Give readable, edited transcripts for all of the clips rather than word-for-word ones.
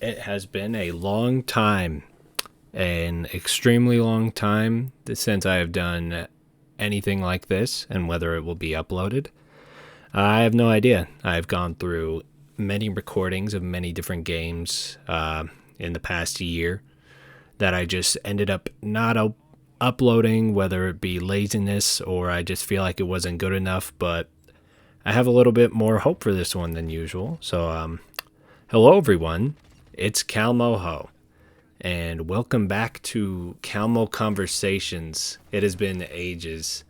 It has been a long time, an extremely long time since I have done anything like this, and whether it will be uploaded, I have no idea. I've gone through many recordings of many different games in the past year that I just ended up not uploading, whether it be laziness or I just feel like it wasn't good enough, but I have a little bit more hope for this one than usual. So, hello everyone, it's Calmo, and welcome back to Calmo Conversations. It has been ages.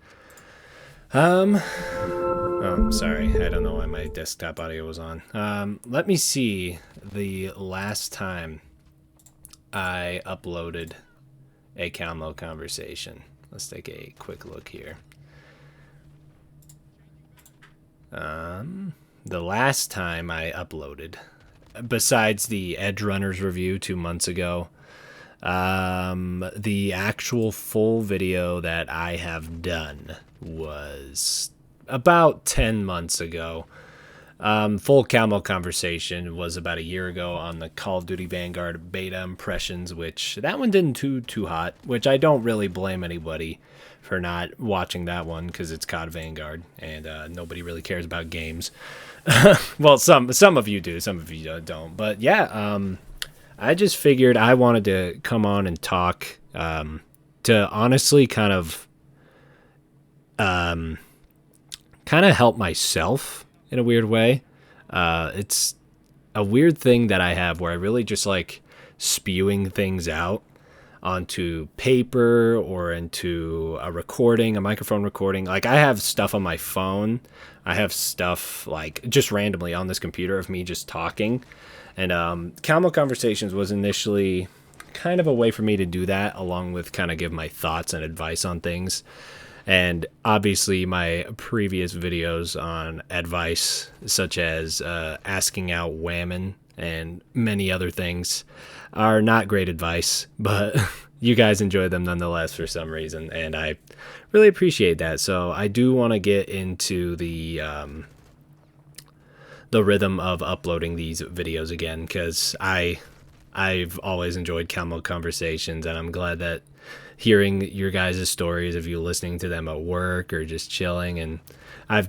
Sorry, I don't know why my desktop audio was on. Let me see the last time I uploaded a Calmo Conversation. Let's take a quick look here. The last time I uploaded, besides the Edge Runners review 2 months ago, the actual full video that I have done was about 10 months ago. Full Calmo Conversation was about a year ago on the Call of Duty Vanguard beta impressions, which that one didn't too hot, which I don't really blame anybody for not watching that one because it's COD Vanguard and nobody really cares about games. Well, some of you do, some of you don't, but yeah, I just figured I wanted to come on and talk to honestly kind of help myself in a weird way. It's a weird thing that I have where I really just like spewing things out onto paper or into a recording, a microphone recording. Like I have stuff on my phone. I have stuff like just randomly on this computer of me just talking. And Calmo Conversations was initially kind of a way for me to do that, along with kind of give my thoughts and advice on things. And obviously, my previous videos on advice, such as asking out women and many other things, are not great advice, but you guys enjoy them nonetheless for some reason, and I really appreciate that. So I do want to get into the rhythm of uploading these videos again, because I've always enjoyed Calmo Conversations, and I'm glad that hearing your guys' stories of you listening to them at work or just chilling. And I've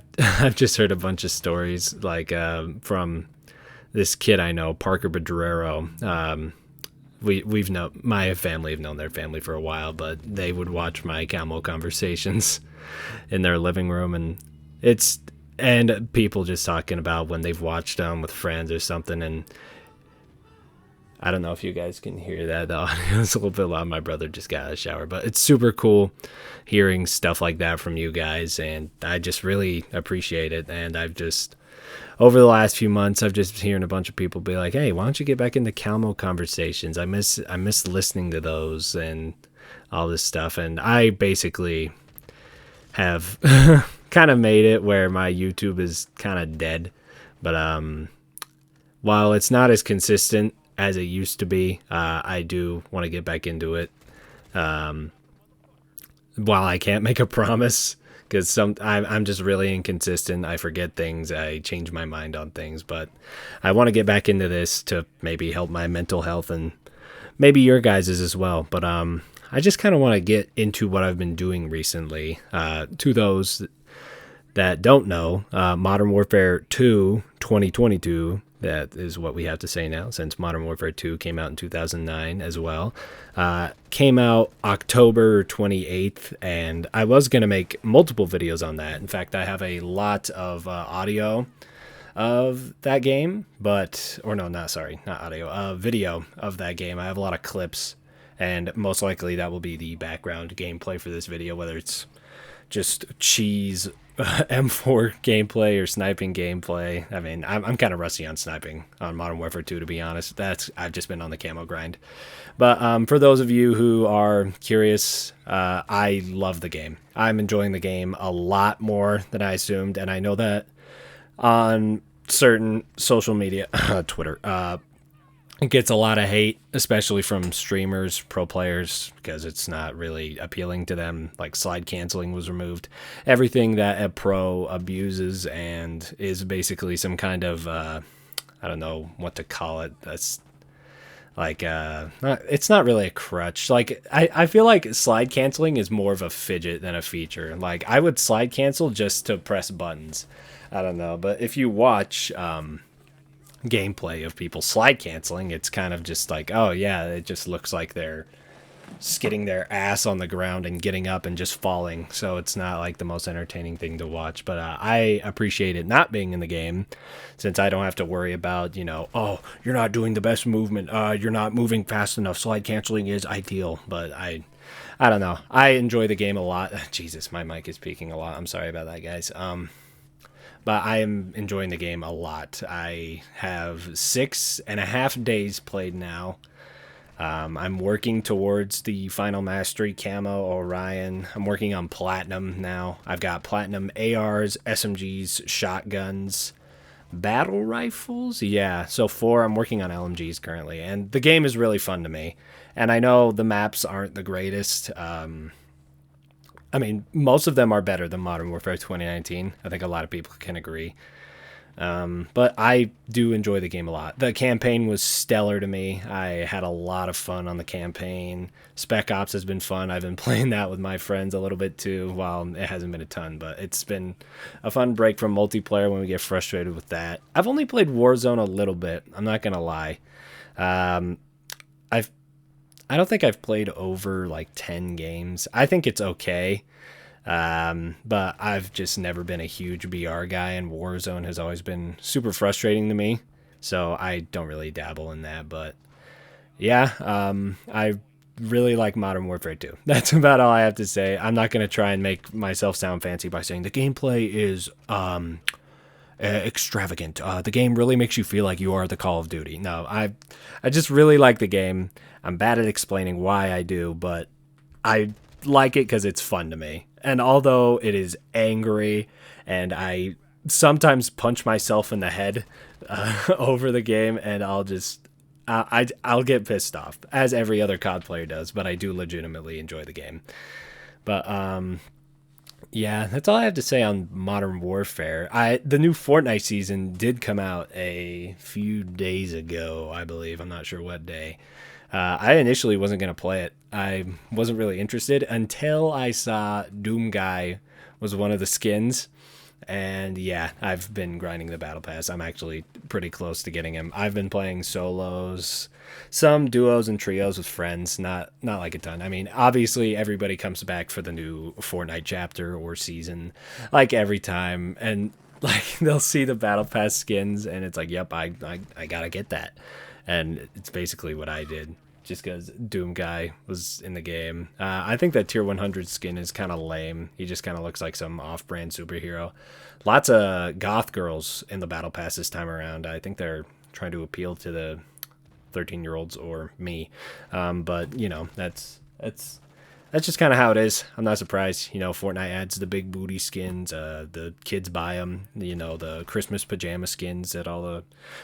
just heard a bunch of stories like from this kid I know, Parker Bedrero. We've known, my family have known their family for a while, but they would watch my Calmo Conversations in their living room, and people just talking about when they've watched them with friends or something. And I don't know if you guys can hear that. The audio is a little bit loud. My brother just got out of the shower, but it's super cool hearing stuff like that from you guys, and I just really appreciate it. And I've just, over the last few months, I've just hearing a bunch of people be like, "Hey, why don't you get back into Calmo Conversations? I miss listening to those and all this stuff." And I basically have kind of made it where my YouTube is kind of dead, but while it's not as consistent as it used to be, I do want to get back into it. While I can't make a promise, because I'm just really inconsistent. I forget things. I change my mind on things, but I want to get back into this to maybe help my mental health and maybe your guys's as well. But I just kind of want to get into what I've been doing recently. To those that don't know, Modern Warfare 2 2022, that is what we have to say now, since Modern Warfare 2 came out in 2009 as well. Came out October 28th, and I was going to make multiple videos on that. In fact, I have a lot of audio of that game, not audio, video of that game. I have a lot of clips, and most likely that will be the background gameplay for this video, whether it's just cheese M4 gameplay or sniping gameplay. I mean, I'm kind of rusty on sniping on Modern Warfare 2, to be honest. I've just been on the camo grind. But for those of you who are curious, I love the game. I'm enjoying the game a lot more than I assumed, and I know that on certain social media, Twitter, it gets a lot of hate, especially from streamers, pro players, because it's not really appealing to them. Like, slide canceling was removed. Everything that a pro abuses and is basically some kind of, I don't know what to call it. Like it's not really a crutch. Like I feel like slide canceling is more of a fidget than a feature. Like I would slide cancel just to press buttons. I don't know, but if you watch gameplay of people slide canceling, it's kind of just like, oh yeah, it just looks like they're skidding their ass on the ground and getting up and just falling. So it's not like the most entertaining thing to watch. But I appreciate it not being in the game, since I don't have to worry about, oh, you're not doing the best movement. You're not moving fast enough. Slide canceling is ideal. But I don't know. I enjoy the game a lot. Jesus, my mic is peaking a lot. I'm sorry about that, guys. But I am enjoying the game a lot. I have 6.5 days played now. I'm working towards the final mastery camo Orion. I'm working on platinum now. I've got platinum ARs, SMGs, shotguns, battle rifles. Yeah, so 4. I'm working on LMGs currently, and the game is really fun to me. And I know the maps aren't the greatest. I mean, most of them are better than Modern Warfare 2019. I think a lot of people can agree. But I do enjoy the game a lot. The campaign was stellar to me. I had a lot of fun on the campaign. Spec Ops has been fun. I've been playing that with my friends a little bit too. Well, it hasn't been a ton, but it's been a fun break from multiplayer when we get frustrated with that. I've only played Warzone a little bit. I'm not going to lie. I don't think I've played over like 10 games. I think it's okay. But I've just never been a huge BR guy, and Warzone has always been super frustrating to me. So I don't really dabble in that. But yeah, I really like Modern Warfare 2. That's about all I have to say. I'm not going to try and make myself sound fancy by saying the gameplay is extravagant. The game really makes you feel like you are the Call of Duty. No, I just really like the game. I'm bad at explaining why I do, but I like it because it's fun to me. And although it is angry, and I sometimes punch myself in the head over the game, and I'll get pissed off, as every other COD player does. But I do legitimately enjoy the game. But yeah, that's all I have to say on Modern Warfare. The new Fortnite season did come out a few days ago, I believe. I'm not sure what day. I initially wasn't going to play it. I wasn't really interested until I saw Doom Guy was one of the skins. And yeah, I've been grinding the Battle Pass. I'm actually pretty close to getting him. I've been playing solos, some duos and trios with friends, not like a ton. I mean, obviously everybody comes back for the new Fortnite chapter or season, like every time. And like they'll see the Battle Pass skins and it's like, yep, I gotta get that. And it's basically what I did, just because Doom Guy was in the game. I think that Tier 100 skin is kind of lame. He just kind of looks like some off-brand superhero. Lots of goth girls in the Battle Pass this time around. I think they're trying to appeal to the 13-year-olds or me. But, that's just kind of how it is. I'm not surprised. Fortnite adds the big booty skins. The kids buy them. The Christmas pajama skins that all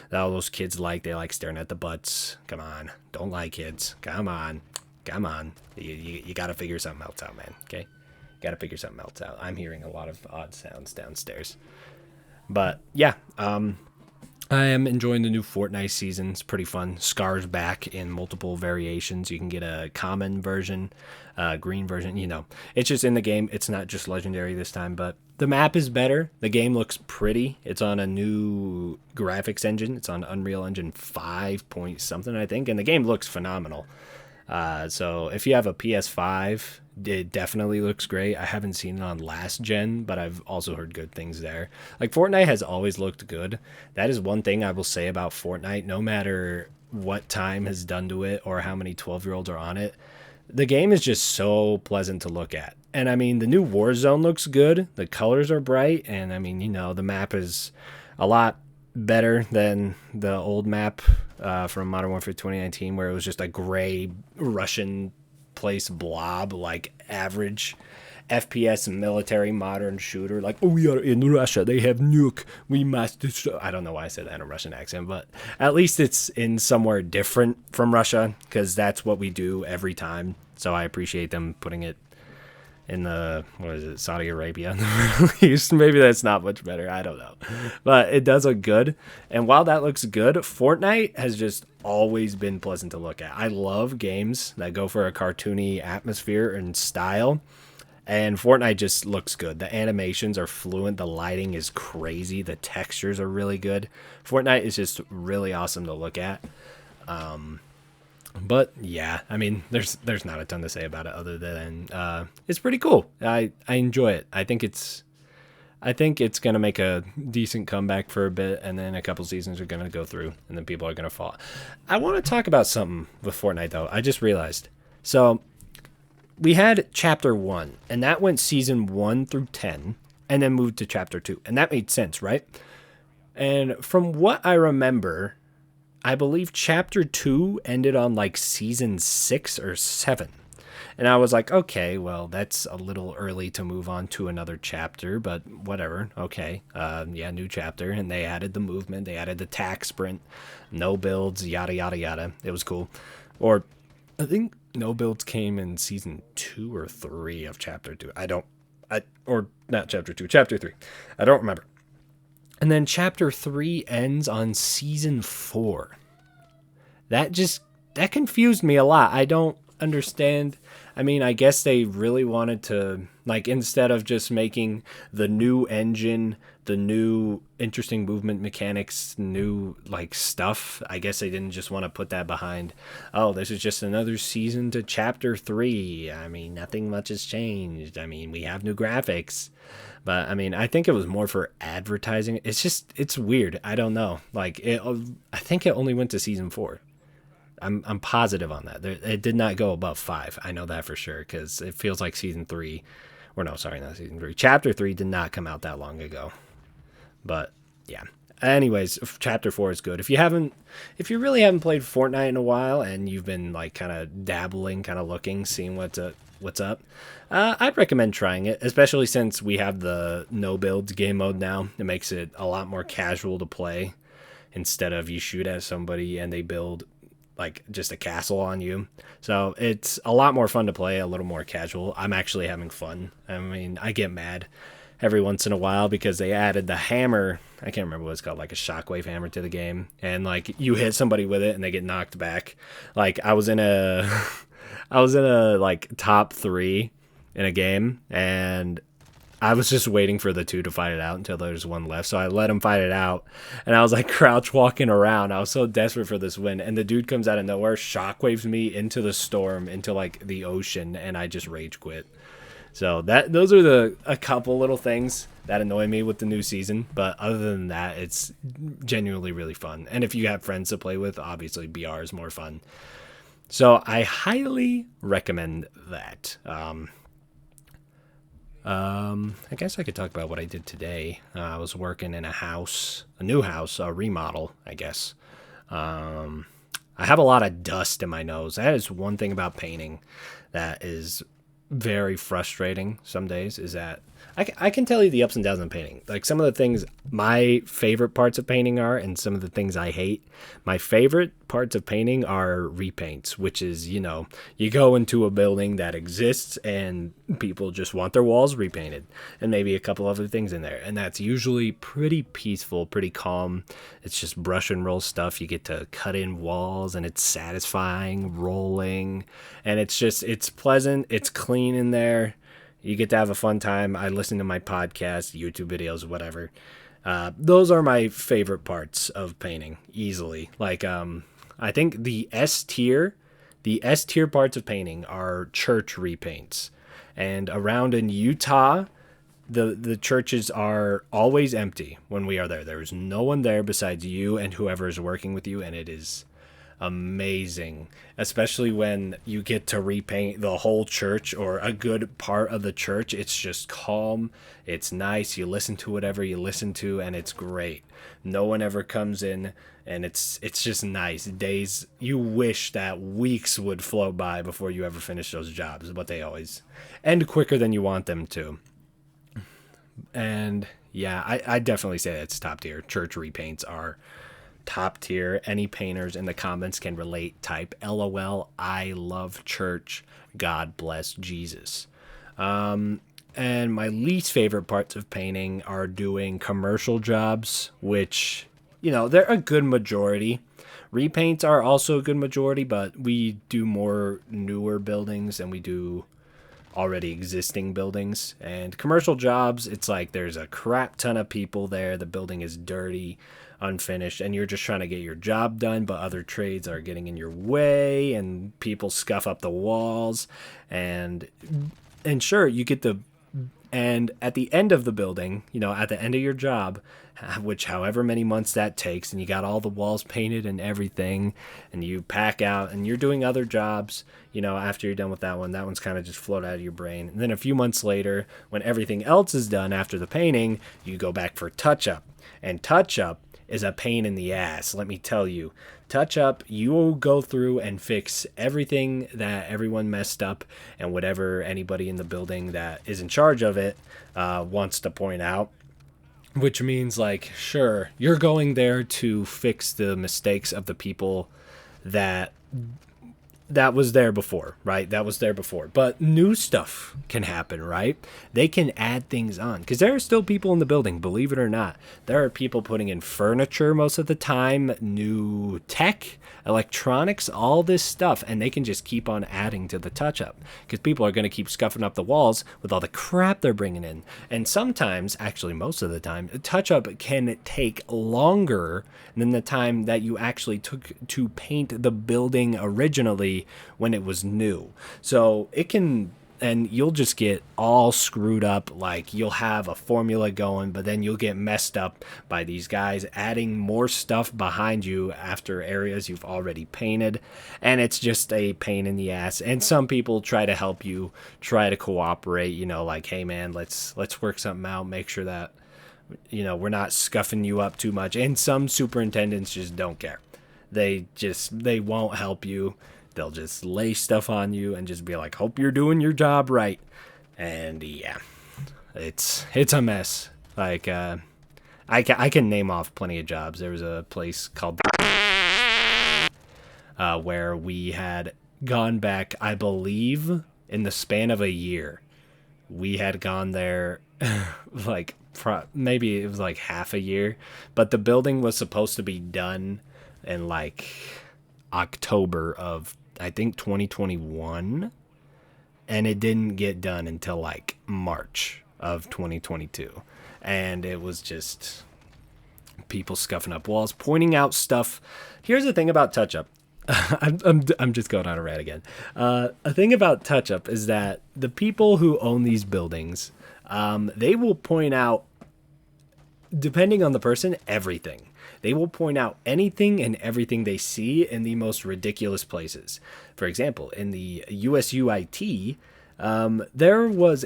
those kids like. They like staring at the butts. Come on, don't lie, kids. Come on. You got to figure something else out, man. Okay, got to figure something else out. I'm hearing a lot of odd sounds downstairs. But yeah, I am enjoying the new Fortnite season. It's pretty fun. Scar's back in multiple variations. You can get a common version, green version. It's just in the game. It's not just legendary this time, but the map is better. The game looks pretty. It's on a new graphics engine. It's on Unreal Engine 5 point something, I think, and the game looks phenomenal. So if you have a PS5, it definitely looks great. I haven't seen it on last gen, but I've also heard good things there. Like, Fortnite has always looked good. That is one thing I will say about Fortnite. No matter what time has done to it or how many 12-year-olds are on it, the game is just so pleasant to look at. And I mean, the new Warzone looks good. The colors are bright. And I mean, the map is a lot better than the old map from Modern Warfare 2019, where it was just a gray Russian place blob, like average FPS military modern shooter. Like, oh, we are in Russia, they have nuke, we must destroy. I don't know why I said that in a Russian accent, but at least it's in somewhere different from Russia, because that's what we do every time. So I appreciate them putting it in the, what is it, Saudi Arabia in the Middle East. Maybe that's not much better. I don't know. But it does look good. And while that looks good, Fortnite has just always been pleasant to look at. I love games that go for a cartoony atmosphere and style. And Fortnite just looks good. The animations are fluent. The lighting is crazy. The textures are really good. Fortnite is just really awesome to look at. But yeah, I mean, there's not a ton to say about it other than it's pretty cool. I enjoy it. I think it's gonna make a decent comeback for a bit, and then a couple seasons are gonna go through, and then people are gonna fall. I want to talk about something with Fortnite though. I just realized. So we had Chapter 1, and that went Season 1 through 10, and then moved to Chapter 2, and that made sense, right? And from what I remember, I believe Chapter 2 ended on like Season 6 or 7. And I was like, okay, well, that's a little early to move on to another chapter, but whatever. Okay. Yeah, new chapter. And they added the movement. They added the tack sprint, no builds, yada, yada, yada. It was cool. Or I think no builds came in Season 2 or 3 of Chapter 2. Or not Chapter 2, Chapter 3. I don't remember. And then Chapter 3 ends on Season 4. That confused me a lot. I don't understand. I mean, I guess they really wanted to, like, instead of just making the new engine, the new interesting movement mechanics, new, like, stuff, I guess they didn't just want to put that behind, oh, this is just another season to Chapter 3. I mean, nothing much has changed. I mean, we have new graphics. But, I mean, I think it was more for advertising. It's weird. I don't know. Like, I think it only went to Season 4. I'm positive on that. It did not go above 5. I know that for sure because it feels like Season 3, or no, sorry, not Season 3. Chapter 3 did not come out that long ago. But yeah. Anyways, Chapter 4 is good. If you really haven't played Fortnite in a while and you've been like kind of dabbling, kind of looking, seeing what's up, I'd recommend trying it, especially since we have the no builds game mode now. It makes it a lot more casual to play instead of you shoot at somebody and they build like just a castle on you. So it's a lot more fun to play, a little more casual. I'm actually having fun. I mean, I get mad every once in a while because they added the hammer. I can't remember what it's called, like a shockwave hammer to the game. And like you hit somebody with it and they get knocked back. Like I was in a like top 3 in a game and I was just waiting for the 2 to fight it out until there's 1 left. So I let him fight it out. And I was like crouch walking around. I was so desperate for this win. And the dude comes out of nowhere, shockwaves me into the storm, into like the ocean. And I just rage quit. So those are a couple little things that annoy me with the new season. But other than that, it's genuinely really fun. And if you have friends to play with, obviously BR is more fun. So I highly recommend that. I guess I could talk about what I did today. I was working in a new house, a remodel, I guess. I have a lot of dust in my nose. That is one thing about painting that is very frustrating some days, is that I can tell you the ups and downs in painting. Like some of the things my favorite parts of painting are and some of the things I hate. My favorite parts of painting are repaints, which is, you go into a building that exists and people just want their walls repainted and maybe a couple other things in there. And that's usually pretty peaceful, pretty calm. It's just brush and roll stuff. You get to cut in walls and it's satisfying, rolling. And it's pleasant. It's clean in there. You get to have a fun time. I listen to my podcast, YouTube videos, whatever. Those are my favorite parts of painting, easily. Like, I think the S tier parts of painting are church repaints. And around in Utah, the churches are always empty when we are there. There's no one there besides you and whoever is working with you, and it is amazing, especially when you get to repaint the whole church or a good part of the church. It's just calm, it's nice, you listen to whatever you listen to, and it's great. No one ever comes in, and it's just nice. Days you wish that weeks would flow by before you ever finish those jobs, but they always end quicker than you want them to. And yeah, I definitely say that's top tier. Church repaints are top tier. Any painters in the comments can relate. Type LOL, I love church, God bless Jesus. And my least favorite parts of painting are doing commercial jobs, which, they're a good majority. Repaints are also a good majority, but we do more newer buildings than we do already existing buildings. And commercial jobs, it's like there's a crap ton of people there. The building is dirty, unfinished, and you're just trying to get your job done, but other trades are getting in your way and people scuff up the walls. And sure, you get the and at the end of the building, at the end of your job, which however many months that takes, and you got all the walls painted and everything, and you pack out and you're doing other jobs, after you're done with that one's kind of just float out of your brain. And then a few months later, when everything else is done after the painting, you go back for touch up. And touch up is a pain in the ass, let me tell you. Touch up, you will go through and fix everything that everyone messed up, and whatever anybody in the building that is in charge of it wants to point out. Which means, like, sure, you're going there to fix the mistakes of the people that was there before, right? That was there before. But new stuff can happen, right? They can add things on. Because there are still people in the building, believe it or not. There are people putting in furniture most of the time, new tech, electronics, all this stuff. And they can just keep on adding to the touch-up. Because people are going to keep scuffing up the walls with all the crap they're bringing in. And sometimes, actually most of the time, touch-up can take longer than the time that you actually took to paint the building originally when it was new. So it can, and you'll just get all screwed up. Like, you'll have a formula going, but then you'll get messed up by these guys adding more stuff behind you after areas you've already painted, and it's just a pain in the ass. And some people try to help you, try to cooperate, like, hey man, let's work something out, make sure that we're not scuffing you up too much. And some superintendents just don't care. They won't help you. They'll just lay stuff on you and just be like, hope you're doing your job right. And yeah, it's a mess. Like, I can name off plenty of jobs. There was a place called where we had gone back, I believe, in the span of a year. We had gone there like maybe it was like half a year, but the building was supposed to be done in like October of, I think, 2021, and it didn't get done until like March of 2022. And it was just people scuffing up walls, pointing out stuff. Here's the thing about touch up. I'm just going on a rant again. A thing about touch up is that the people who own these buildings, they will point out, depending on the person, everything. They will point out anything and everything they see in the most ridiculous places. For example, in the USUIT, there was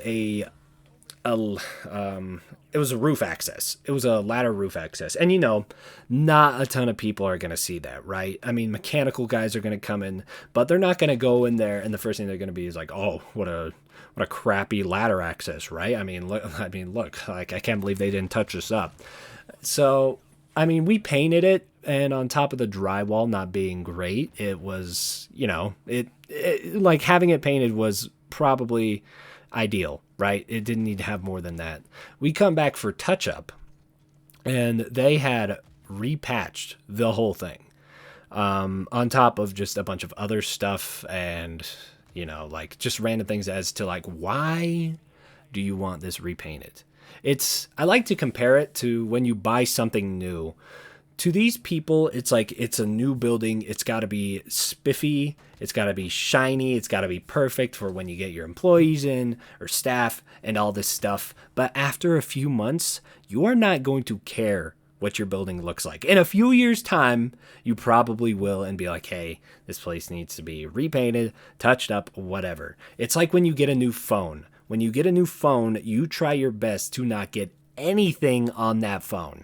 it was a roof access. It was a ladder roof access. And, not a ton of people are going to see that, right? I mean, mechanical guys are going to come in, but they're not going to go in there, and the first thing they're going to be is like, oh, what a crappy ladder access, right? I mean, look, like, I can't believe they didn't touch this up. So, I mean, we painted it, and on top of the drywall not being great, it was, like, having it painted was probably ideal, right? It didn't need to have more than that. We come back for touch up, and they had repatched the whole thing, on top of just a bunch of other stuff, and like, just random things as to, like, why do you want this repainted? I like to compare it to when you buy something new. To these people, it's like, it's a new building. It's got to be spiffy. It's got to be shiny. It's got to be perfect for when you get your employees in or staff and all this stuff. But after a few months, you are not going to care what your building looks like. In a few years' time, you probably will, and be like, hey, this place needs to be repainted, touched up, whatever. It's like when you get a new phone. When you get a new phone, you try your best to not get anything on that phone.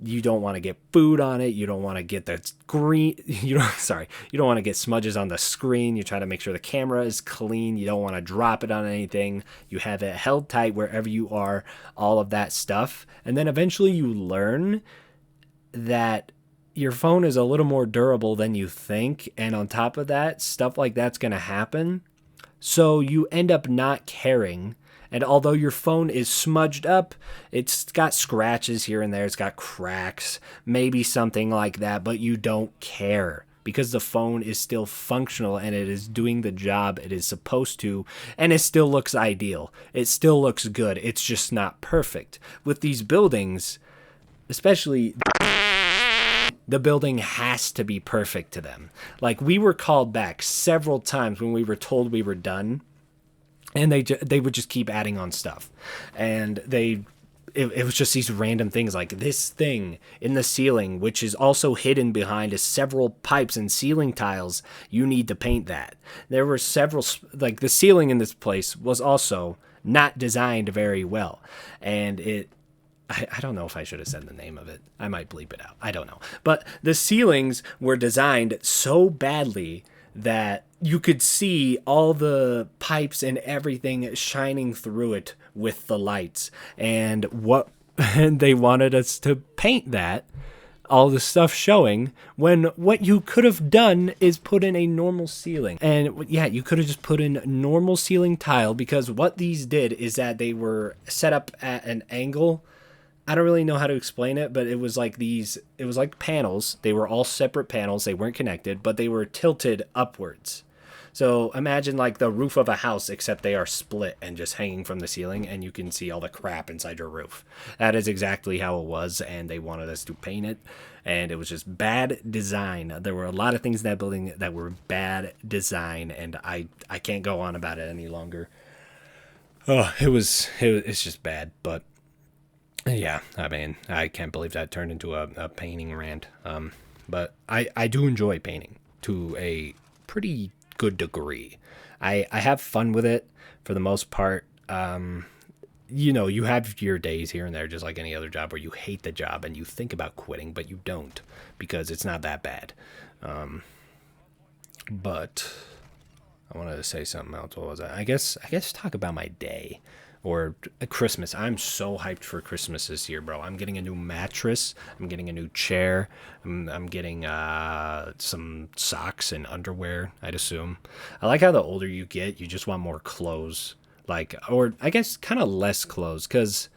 You don't want to get food on it. You don't want to get the screen. You don't want to get smudges on the screen. You try to make sure the camera is clean. You don't want to drop it on anything. You have it held tight wherever you are, all of that stuff. And then eventually you learn that your phone is a little more durable than you think. And on top of that, stuff like that's going to happen. So you end up not caring And although your phone is smudged up, it's got scratches here and there, it's got cracks, maybe something like that, but you don't care because the phone is still functional and it is doing the job it is supposed to, and it still looks ideal. It still looks good. It's just not perfect. With these buildings, especially, the building has to be perfect to them. Like, we were called back several times when we were told we were done, and they would just keep adding on stuff, and it was just these random things, like this thing in the ceiling, which is also hidden behind several pipes and ceiling tiles. You need to paint that. There were several, like the ceiling in this place was also not designed very well, and I don't know if I should have said the name of it. I might bleep it out. I don't know. But the ceilings were designed so badly that you could see all the pipes and everything shining through it with the lights. And they wanted us to paint that, all the stuff showing, when what you could have done is put in a normal ceiling. And yeah, you could have just put in normal ceiling tile, because what these did is that they were set up at an angle. I don't really know how to explain it, but it was like panels. They were all separate panels. They weren't connected, but they were tilted upwards. So imagine like the roof of a house, except they are split and just hanging from the ceiling, and you can see all the crap inside your roof. That is exactly how it was, and they wanted us to paint it, and it was just bad design. There were a lot of things in that building that were bad design, and I can't go on about it any longer. Oh, it's just bad, but yeah, I mean, I can't believe that turned into a painting rant. But I do enjoy painting to a pretty good degree. I have fun with it for the most part. You have your days here and there, just like any other job, where you hate the job and you think about quitting, but you don't, because it's not that bad. But I wanted to say something else. What was that? I guess talk about my day. Or Christmas. I'm so hyped for Christmas this year, bro. I'm getting a new mattress. I'm getting a new chair. I'm getting some socks and underwear, I'd assume. I like how the older you get, you just want more clothes. Or I guess kind of less clothes. Because,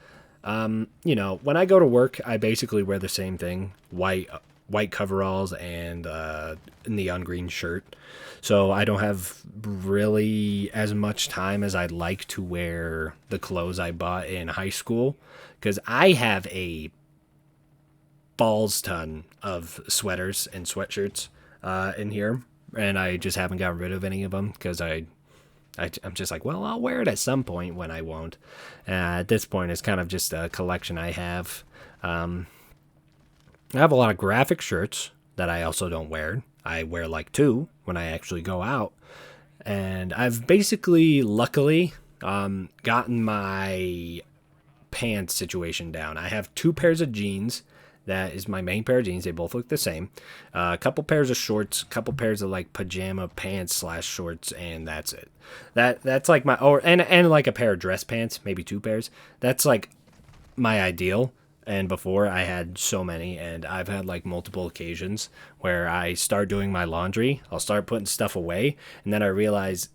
when I go to work, I basically wear the same thing. White coveralls and neon green shirt. So I don't have really as much time as I'd like to wear the clothes I bought in high school, because I have a balls ton of sweaters and sweatshirts in here, and I just haven't gotten rid of any of them because I'm just like, well, I'll wear it at some point when I won't. At this point, it's kind of just a collection I have. I have a lot of graphic shirts that I also don't wear. I wear like 2 when I actually go out. And I've basically, luckily, gotten my pants situation down. I have 2 pairs of jeans. That is my main pair of jeans. They both look the same. A couple pairs of shorts, a couple pairs of like pajama pants / shorts, and that's it. That's like my, and like a pair of dress pants, maybe 2 pairs. That's like my ideal. And before, I had so many, and I've had like multiple occasions where I start doing my laundry, I'll start putting stuff away, and then I realize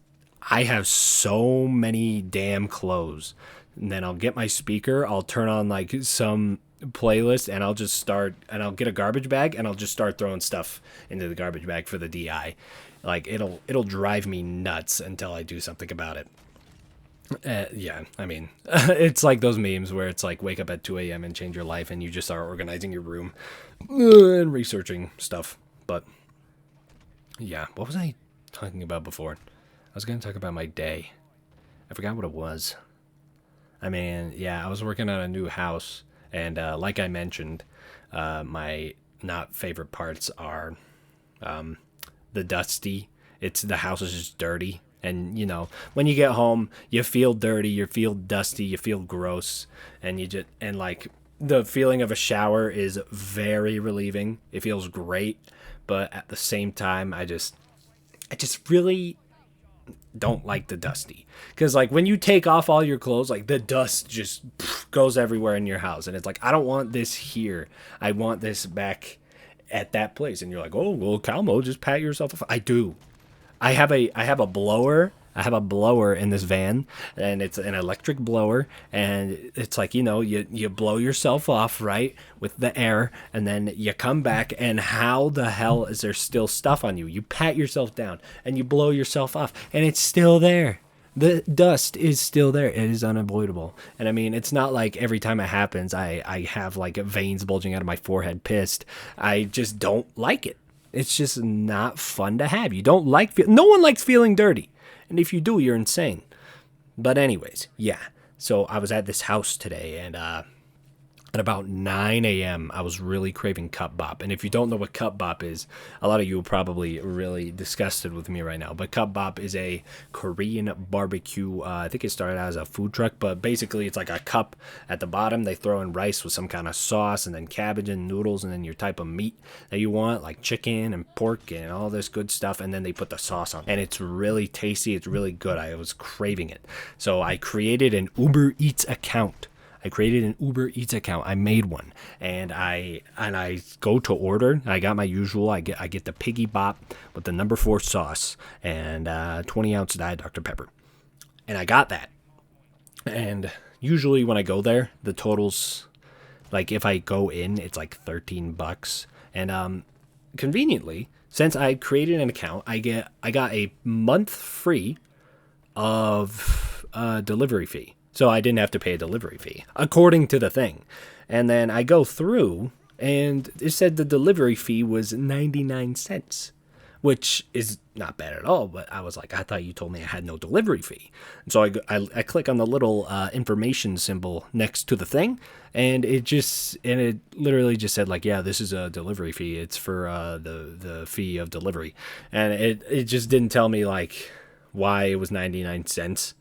I have so many damn clothes. And then I'll get my speaker, I'll turn on like some playlist, and I'll get a garbage bag, and I'll just start throwing stuff into the garbage bag for the DI. Like, it'll drive me nuts until I do something about it. Yeah, I mean, it's like those memes where it's like wake up at 2 a.m. and change your life, and you just start organizing your room and researching stuff. But yeah, what was I talking about before? I was going to talk about my day. I forgot what it was. I mean, yeah, I was working on a new house, and like I mentioned, my not favorite parts are the dusty. The house is just dirty. And, when you get home, you feel dirty, you feel dusty, you feel gross, and like the feeling of a shower is very relieving. It feels great, but at the same time, I just really don't like the dusty. Because like when you take off all your clothes, like the dust just goes everywhere in your house, and it's like, I don't want this here. I want this back at that place. And you're like, oh, well, calmo, just pat yourself off. I do. I have a blower I have a blower in this van, and it's an electric blower, and it's like, you blow yourself off, right, with the air, and then you come back, and how the hell is there still stuff on you? You pat yourself down and you blow yourself off, and it's still there. The dust is still there. It is unavoidable. And I mean, it's not like every time it happens, I have like veins bulging out of my forehead pissed. I just don't like it. It's just not fun to have. You don't like, no one likes feeling dirty. And if you do, you're insane. But anyways, yeah. So I was at this house today, and at about 9 a.m., I was really craving cup bop. And if you don't know what cup bop is, a lot of you are probably really disgusted with me right now. But cup bop is a Korean barbecue. I think it started out as a food truck, but basically it's like a cup at the bottom. They throw in rice with some kind of sauce, and then cabbage and noodles, and then your type of meat that you want, like chicken and pork and all this good stuff. And then they put the sauce on. And it's really tasty. It's really good. I was craving it. So I created an Uber Eats account. I made one, and I go to order. I got my usual. I get the piggy bop with the number 4 sauce and 20-ounce Diet Dr. Pepper, and I got that. And usually when I go there, the totals, like if I go in, it's like $13. And conveniently, since I created an account, I got a month free of delivery fee. So I didn't have to pay a delivery fee, according to the thing. And then I go through, and it said the delivery fee was 99 cents, which is not bad at all. But I was like, I thought you told me I had no delivery fee. And so I click on the little information symbol next to the thing, and it literally just said like, yeah, this is a delivery fee. It's for the fee of delivery. And it just didn't tell me like why it was 99 cents.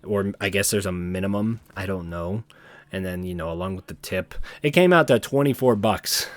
Or I guess there's a minimum. I don't know. And then, along with the tip, it came out to $24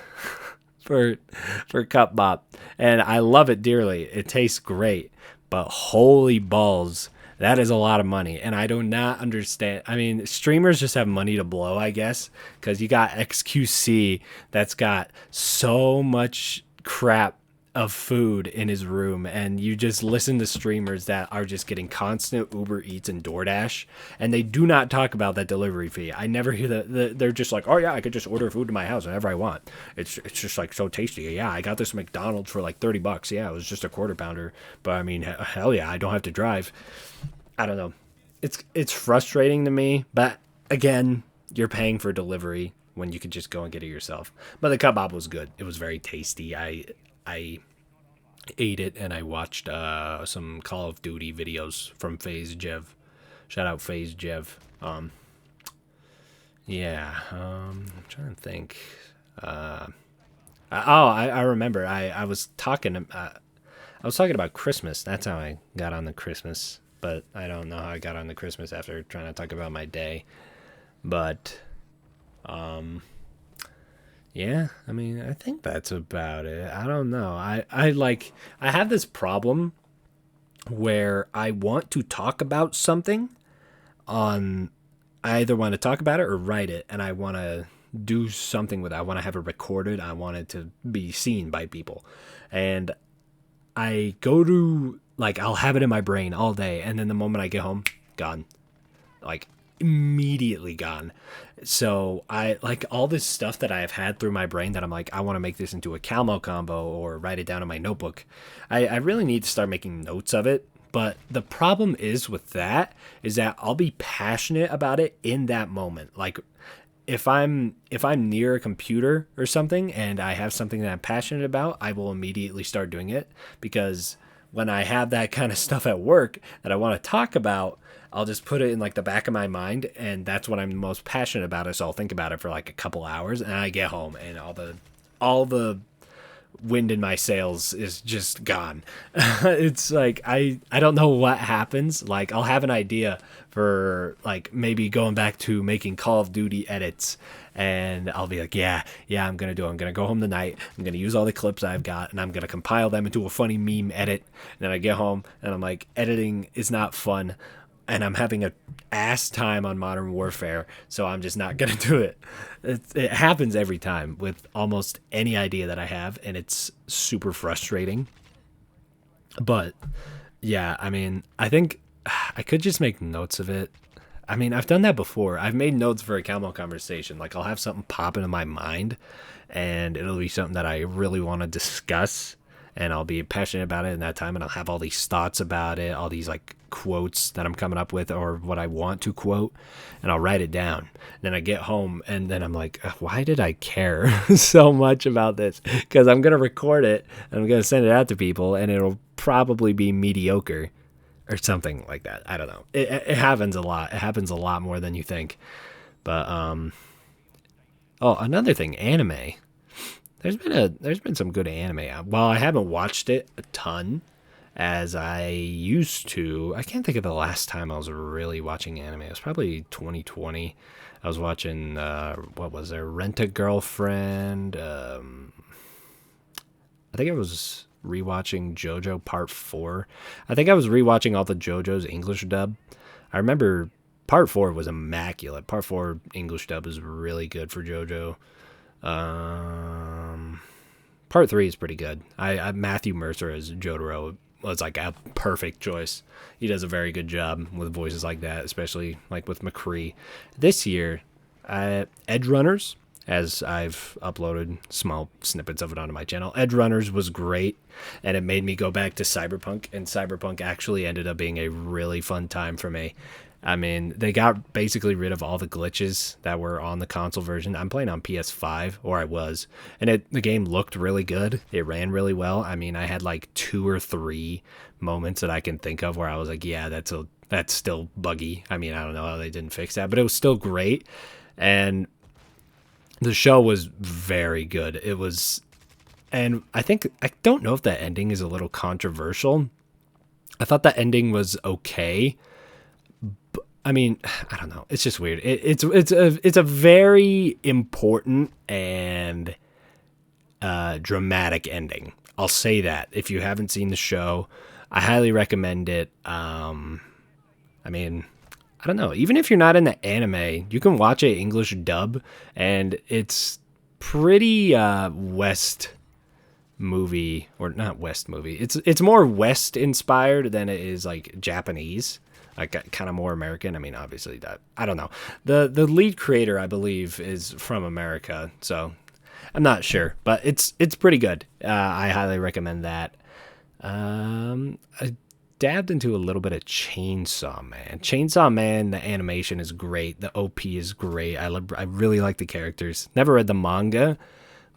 for cup bop. And I love it dearly. It tastes great. But holy balls, that is a lot of money. And I do not understand. I mean, streamers just have money to blow, I guess. Because you got XQC that's got so much crap of food in his room, and you just listen to streamers that are just getting constant Uber Eats and DoorDash, and they do not talk about that delivery fee. I never hear that. They're just like, oh yeah, I could just order food to my house whenever I want. It's just like so tasty. Yeah, I got this McDonald's for like $30. Yeah, it was just a quarter pounder, but I mean, hell yeah, I don't have to drive. I don't know. It's frustrating to me, but again, you're paying for delivery when you could just go and get it yourself. But the kebab was good. It was very tasty. I ate it, and I watched some Call of Duty videos from FaZe Jev. Shout out FaZe Jev. I'm trying to think. I remember. I was talking about Christmas. That's how I got on the Christmas. But I don't know how I got on the Christmas after trying to talk about my day. But yeah, I mean, I think that's about it. I don't know. I have this problem where I want to talk about something I either want to talk about it or write it, and I want to do something with it. I want to have it recorded. I want it to be seen by people. And I go to, I'll have it in my brain all day, and then the moment I get home, gone. Immediately gone. So I all this stuff that I have had through my brain that I'm like, I want to make this into a calmo combo or write it down in my notebook. I really need to start making notes of it. But the problem is with that is that I'll be passionate about it in that moment. Like if I'm near a computer or something and I have something that I'm passionate about, I will immediately start doing it, because when I have that kind of stuff at work that I want to talk about, I'll just put it in the back of my mind, and that's what I'm most passionate about. So I'll think about it for a couple hours, and I get home, and all the wind in my sails is just gone. It's I don't know what happens. I'll have an idea for maybe going back to making Call of Duty edits, and I'll be like, yeah, I'm gonna do it. I'm gonna go home tonight. I'm gonna use all the clips I've got, and I'm gonna compile them into a funny meme edit. And then I get home, and I'm like, editing is not fun. And I'm having a ass time on Modern Warfare, so I'm just not going to do it. It happens every time with almost any idea that I have, and it's super frustrating. But, yeah, I mean, I think I could just make notes of it. I mean, I've done that before. I've made notes for a Calmo conversation. Like, I'll have something pop into my mind, and it'll be something that I really want to discuss, and I'll be passionate about it in that time, and I'll have all these thoughts about it, all these, like, quotes that I'm coming up with or what I want to quote, and I'll write it down. Then I get home, and then I'm like, why did I care so much about this? Because I'm going to record it, and I'm going to send it out to people, and it'll probably be mediocre or something like that. I don't know. It happens a lot. It happens a lot more than you think. But oh, another thing, anime. There's been some good anime out. Well, I haven't watched it a ton as I used to. I can't think of the last time I was really watching anime. It was probably 2020. I was watching what was there? Rent a Girlfriend. I think I was rewatching JoJo Part 4. I think I was rewatching all the JoJo's English dub. I remember Part 4 was immaculate. Part 4 English dub is really good for JoJo. Part 3 is pretty good. I Matthew Mercer as Jotaro was like a perfect choice. He does a very good job with voices like that, especially like with McCree. This year, Edge Runners, as I've uploaded small snippets of it onto my channel. Edge Runners was great, and it made me go back to Cyberpunk, and Cyberpunk actually ended up being a really fun time for me. I mean, they got basically rid of all the glitches that were on the console version. I'm playing on PS5, or I was, and the game looked really good. It ran really well. I mean, I had like 2 or 3 moments that I can think of where I was like, yeah, that's still buggy. I mean, I don't know how they didn't fix that, but it was still great. And the show was very good. It was, and I don't know if that ending is a little controversial. I thought that ending was okay. But, I mean, I don't know. It's just weird. It's a very important and dramatic ending. I'll say that. If you haven't seen the show, I highly recommend it. I mean, I don't know. Even if you're not in the anime, you can watch a English dub, and it's pretty West movie, or not West movie. It's more West inspired than it is like Japanese, like kind of more American. I mean, obviously that I don't know. The lead creator, I believe, is from America, so I'm not sure, but it's pretty good. I highly recommend that. I dabbed into a little bit of Chainsaw Man. Chainsaw Man, the animation is great. The OP is great. I really like the characters. Never read the manga,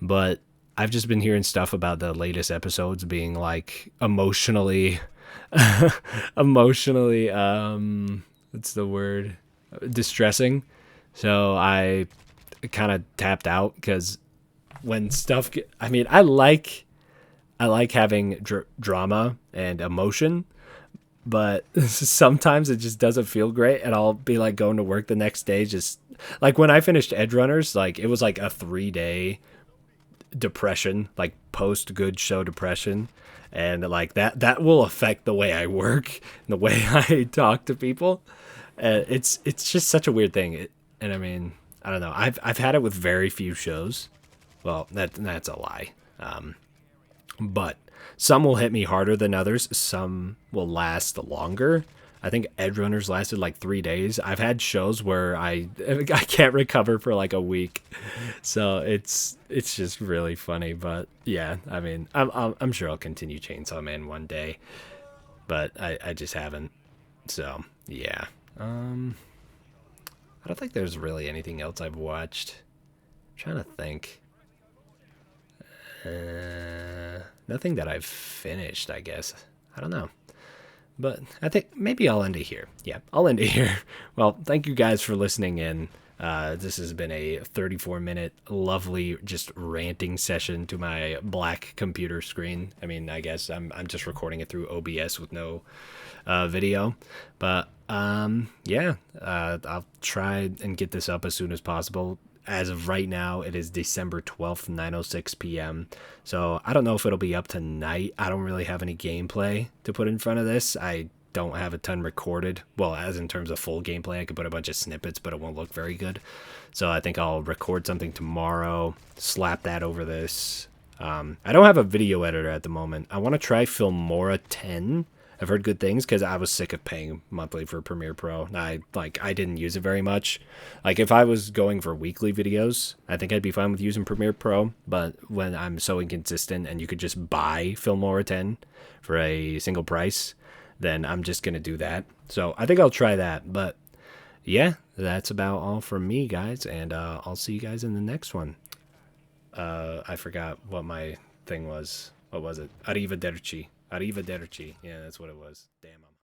but I've just been hearing stuff about the latest episodes being like emotionally, what's the word? Distressing. So I kind of tapped out because when stuff, I mean, I like having drama and emotion, but sometimes it just doesn't feel great, and I'll be like going to work the next day, just like when I finished Edge Runners, like it was like a 3-day depression, like post good show depression, and like that will affect the way I work, the way I talk to people. It's just such a weird thing, and I mean, I don't know. I've had it with very few shows. Well, that's a lie. But some will hit me harder than others. Some will last longer. I think Edge Runners lasted like 3 days. I've had shows where I can't recover for like a week. So it's just really funny. But yeah, I mean, I'm sure I'll continue Chainsaw Man one day, but I just haven't. So yeah. I don't think there's really anything else I've watched. I'm trying to think. Nothing that I've finished, I guess. I don't know. But I think maybe I'll end it here. Yeah, I'll end it here. Well, thank you guys for listening in. This has been a 34-minute, lovely, just ranting session to my black computer screen. I mean, I guess I'm just recording it through OBS with no video. But yeah, I'll try and get this up as soon as possible. As of right now, it is December 12th, 9:06 p.m. So I don't know if it'll be up tonight. I don't really have any gameplay to put in front of this. I don't have a ton recorded. Well, as in terms of full gameplay, I could put a bunch of snippets, but it won't look very good. So I think I'll record something tomorrow, slap that over this. I don't have a video editor at the moment. I want to try Filmora 10 I've heard good things because I was sick of paying monthly for Premiere Pro. I didn't use it very much. Like if I was going for weekly videos, I think I'd be fine with using Premiere Pro. But when I'm so inconsistent and you could just buy Filmora 10 for a single price, then I'm just gonna do that. So I think I'll try that. But yeah, that's about all from me, guys, and I'll see you guys in the next one. I forgot what my thing was. What was it? Arrivederci. Arrivederci. Yeah, that's what it was. Damn.